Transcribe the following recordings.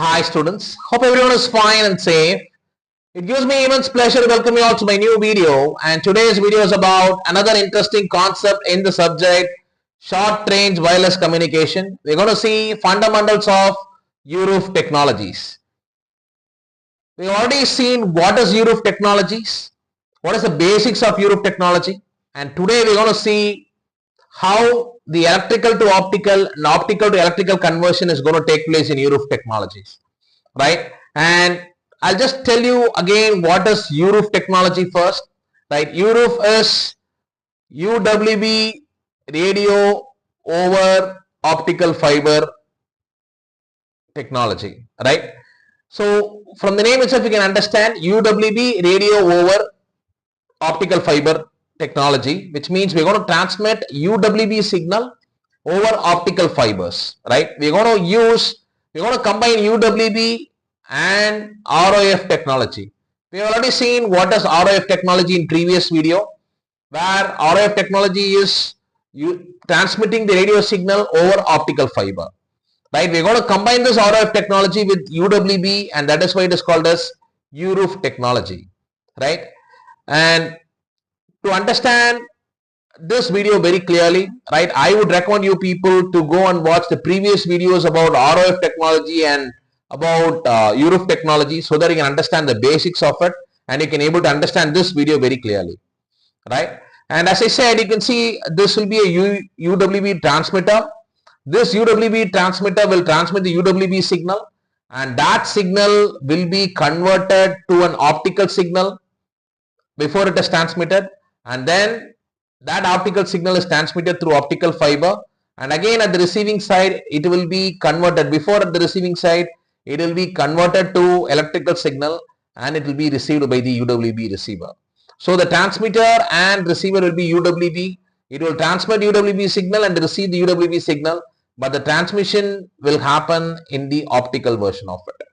Hi students, hope everyone is fine and safe. It gives me immense pleasure to welcome you all to my new video, and today's video is about another interesting concept in the subject short range wireless communication. We're going to see fundamentals of UROOF technologies. We've already seen what is UROOF technologies, what is the basics of UROOF technology, and today we're going to see how the electrical to optical and optical to electrical conversion is going to take place in UROOF technologies, right? And I'll just tell you again what is UROOF technology first, right? UROOF is UWB radio over optical fiber technology, right? So from the name itself you can understand UWB radio over optical fiber technology, which means we're going to transmit UWB signal over optical fibers, right? We're going to combine UWB and ROF technology. We have already seen what is ROF technology in previous video, where ROF technology is transmitting the radio signal over optical fiber, right? We're going to combine this ROF technology with UWB, and that is why it is called as UROOF technology, right? And to understand this video very clearly, right, I would recommend you people to go and watch the previous videos about ROF technology and about UROOF technology, so that you can understand the basics of it and you can able to understand this video very clearly, right? And as I said, you can see this will be a UWB transmitter. This UWB transmitter will transmit the UWB signal, and that signal will be converted to an optical signal before it is transmitted, and then that optical signal is transmitted through optical fiber, and again at the receiving side it will be converted. Before at the receiving side it will be converted to electrical signal, and it will be received by the UWB receiver. So the transmitter and receiver will be UWB. It will transmit UWB signal and receive the UWB signal, but the transmission will happen in the optical version of it,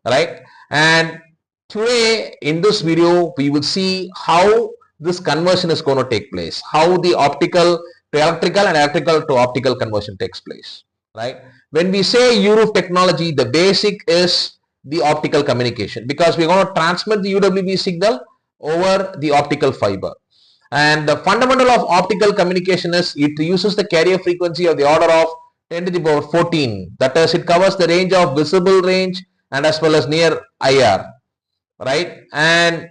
right? And today in this video we will see how this conversion is going to take place, how the optical to electrical and electrical to optical conversion takes place, right? When we say UROOF technology, the basic is the optical communication, because we're going to transmit the UWB signal over the optical fiber. And the fundamental of optical communication is it uses the carrier frequency of the order of 10 to the power 14. That is, it covers the range of visible range and as well as near IR, right? And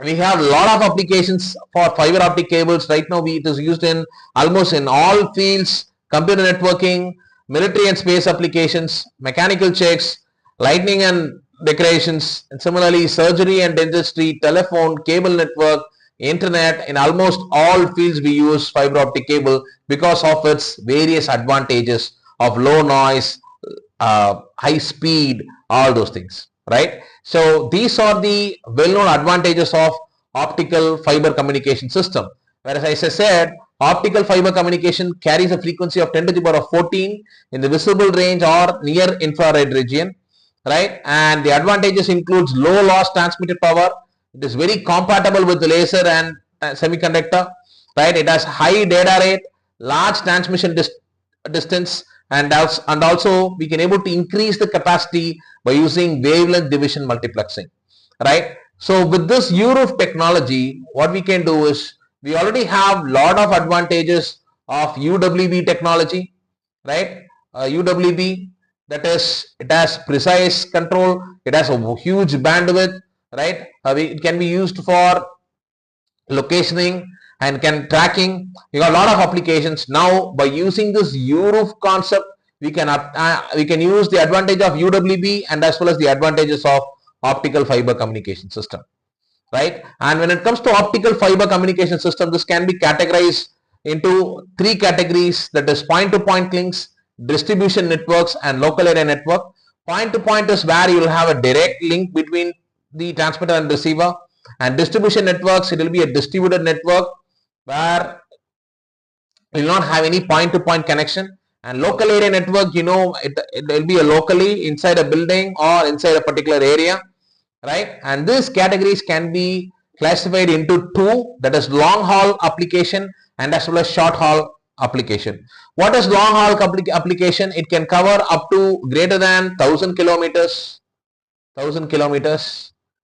we have a lot of applications for fiber optic cables. Right now it is used in almost in all fields: computer networking, military and space applications, mechanical checks, lighting and decorations, and similarly surgery and dentistry, telephone, cable network, internet. In almost all fields we use fiber optic cable because of its various advantages of low noise, high speed, all those things, right? So these are the well-known advantages of optical fiber communication system. Whereas as I said, optical fiber communication carries a frequency of 10 to the power 14 in the visible range or near infrared region, right? And the advantages includes low loss transmitted power. It is very compatible with the laser and semiconductor, right? It has high data rate, large transmission distance, and also we can able to increase the capacity by using wavelength division multiplexing, right? So with this UROOF technology, what we can do is we already have lot of advantages of UWB technology, right? UWB, that is, it has precise control, it has a huge bandwidth, right? It can be used for locationing and can tracking. You got a lot of applications. Now by using this UROOF concept, we can use the advantage of UWB and as well as the advantages of optical fiber communication system, right? And when it comes to optical fiber communication system, this can be categorized into three categories, that is point to point links, distribution networks, and local area network. Point to point is where you will have a direct link between the transmitter and receiver, and distribution networks, it will be a distributed network where you will not have any point to point connection. And local area network, you know, it will be a locally inside a building or inside a particular area, right? And these categories can be classified into two, that is long haul application and as well as short haul application. What is long haul application? It can cover up to greater than 1000 kilometers,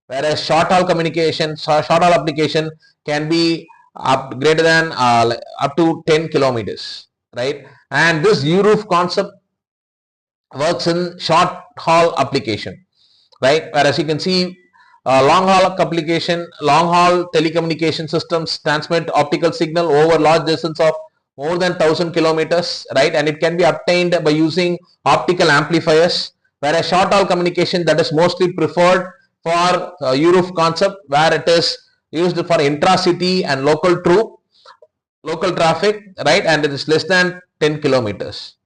whereas short haul communication, short haul application can be up greater than up to 10 kilometers, right? And this UROOF concept works in short haul application, right? Whereas you can see long haul application, long haul telecommunication systems transmit optical signal over large distance of more than 1000 kilometers, right? And it can be obtained by using optical amplifiers, whereas short haul communication, that is mostly preferred for UROOF concept, where it is used for intra-city and local traffic, right? And it is less than 10 kilometers.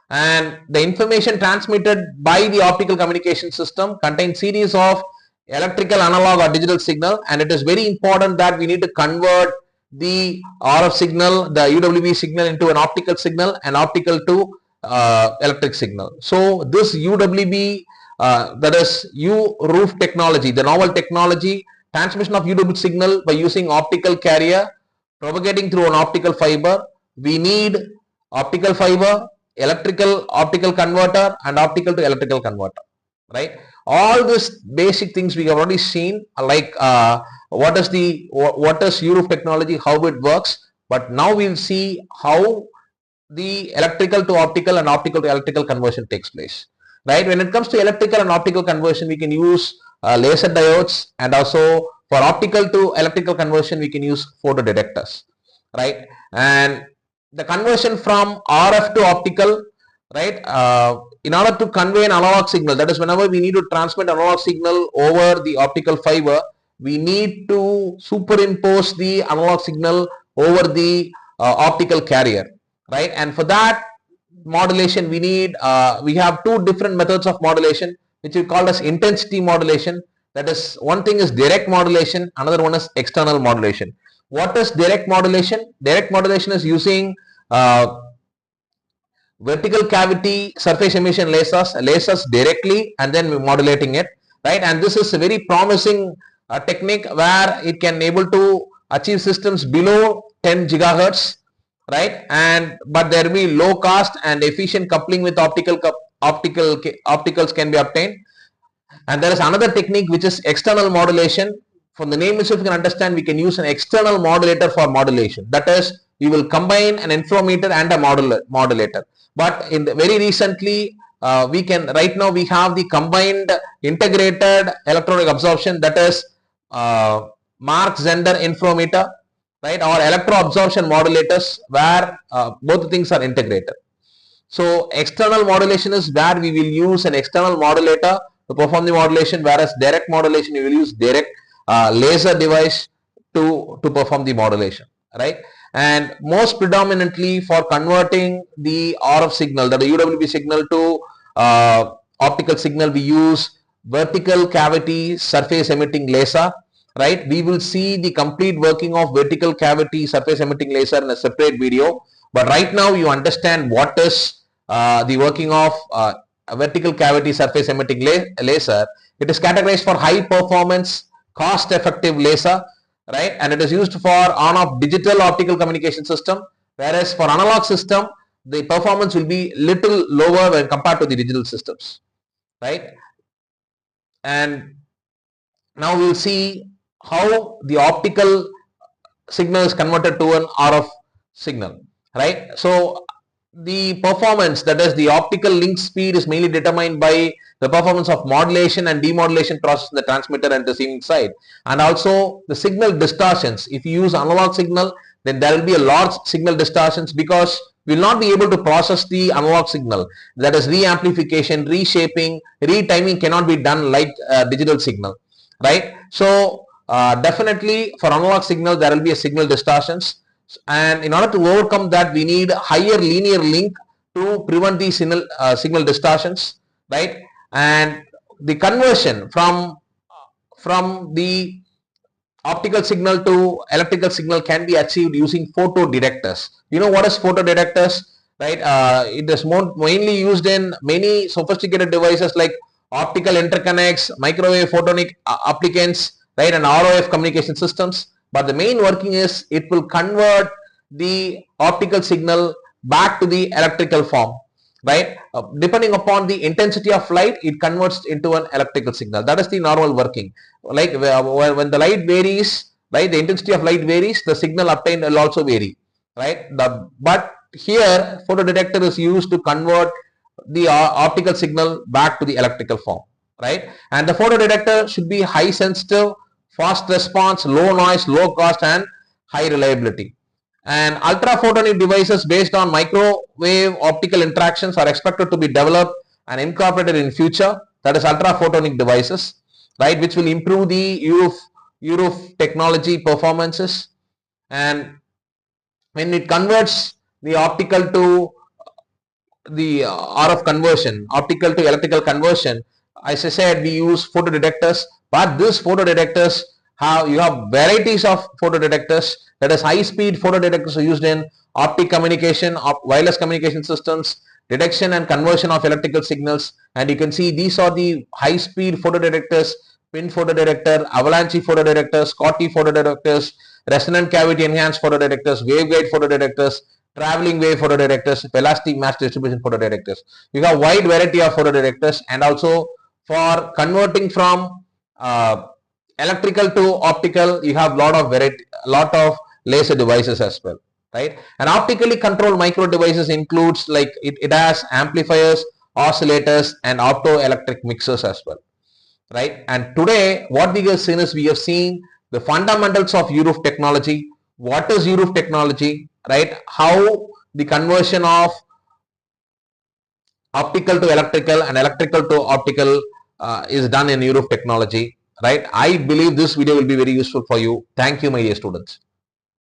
And the information transmitted by the optical communication system contains series of electrical, analog or digital signal, and it is very important that we need to convert the RF signal, the UWB signal, into an optical signal and optical to electric signal. So this UWB, that is UROOF technology, the novel technology, transmission of UWB signal by using optical carrier propagating through an optical fiber. We need optical fiber, optical converter and optical to electrical converter, right? All these basic things we have already seen, like what is UROOF technology, how it works, but now we'll see how the electrical to optical and optical to electrical conversion takes place, right? When it comes to electrical and optical conversion, we can use laser diodes, and also for optical to electrical conversion we can use photodetectors, right? And the conversion from RF to optical, right? In order to convey an analog signal, that is whenever we need to transmit analog signal over the optical fiber, we need to superimpose the analog signal over the optical carrier, right? And for that modulation we have two different methods of modulation, which we call as intensity modulation. That is, one thing is direct modulation, another one is external modulation. What is direct modulation? Direct modulation is using vertical cavity surface emission lasers directly and then modulating it, right? And this is a very promising technique where it can able to achieve systems below 10 gigahertz, right? But there will be low cost and efficient coupling with opticals can be obtained. And there is another technique which is external modulation. From the name itself you can understand, we can use an external modulator for modulation. That is, we will combine an inflometer and a modulator. But very recently right now we have the combined integrated electronic absorption, that is Mark-Zehnder inflometer, right, or electro absorption modulators, where both things are integrated. So external modulation is where we will use an external modulator to perform the modulation, whereas direct modulation you will use direct laser device to perform the modulation, right? And most predominantly for converting the RF signal, that the UWB signal, to optical signal, we use vertical cavity surface emitting laser, right? We will see the complete working of vertical cavity surface emitting laser in a separate video, but right now you understand what is the working of a vertical cavity surface emitting laser. It is categorized for high performance, cost effective laser, right? And it is used for on-off digital optical communication system, whereas for analog system the performance will be little lower when compared to the digital systems, right? And now we will see how the optical signal is converted to an RF signal, right? So the performance, that is the optical link speed, is mainly determined by the performance of modulation and demodulation process in the transmitter and receiving side, and also the signal distortions. If you use analog signal, then there will be a large signal distortions, because we will not be able to process the analog signal. That is, reamplification, reshaping, retiming cannot be done like digital signal, right? So definitely for analog signal there will be a signal distortions, and in order to overcome that we need higher linear link to prevent the signal distortions, right? And the conversion from the optical signal to electrical signal can be achieved using photodetectors. You know what is photodetectors, right? It is mainly used in many sophisticated devices like optical interconnects, microwave photonic applicants, right, and ROF communication systems. But the main working is it will convert the optical signal back to the electrical form, right? Depending upon the intensity of light, it converts into an electrical signal. That is the normal working. Like when the light varies, right, the intensity of light varies, the signal obtained will also vary, right? But here photodetector is used to convert the optical signal back to the electrical form, right? And the photodetector should be high sensitive, fast response, low noise, low cost, and high reliability. And ultraphotonic devices based on microwave optical interactions are expected to be developed and incorporated in future. That is ultraphotonic devices, right, which will improve the UROOF technology performances. And when it converts the optical to the RF conversion, optical to electrical conversion, as I said, we use photodetectors, but these photodetectors you have varieties of photodetectors. That is, high speed photodetectors are used in optic communication, wireless communication systems, detection and conversion of electrical signals. And you can see these are the high speed photodetectors: pin photodetector, avalanche photodetectors, Scotty photodetectors, resonant cavity enhanced photodetectors, waveguide photodetectors, traveling wave photodetectors, elastic mass distribution photodetectors. You have wide variety of photodetectors, and also for converting from electrical to optical, you have lot of laser devices as well, right? And optically controlled micro devices includes, like, it has amplifiers, oscillators, and optoelectric mixers as well, right? And today what we have seen is, we have seen the fundamentals of UROOF technology. What is UROOF technology, right? How the conversion of optical to electrical and electrical to optical is done in UROOF technology, right? I believe this video will be very useful for you. Thank you, my dear students.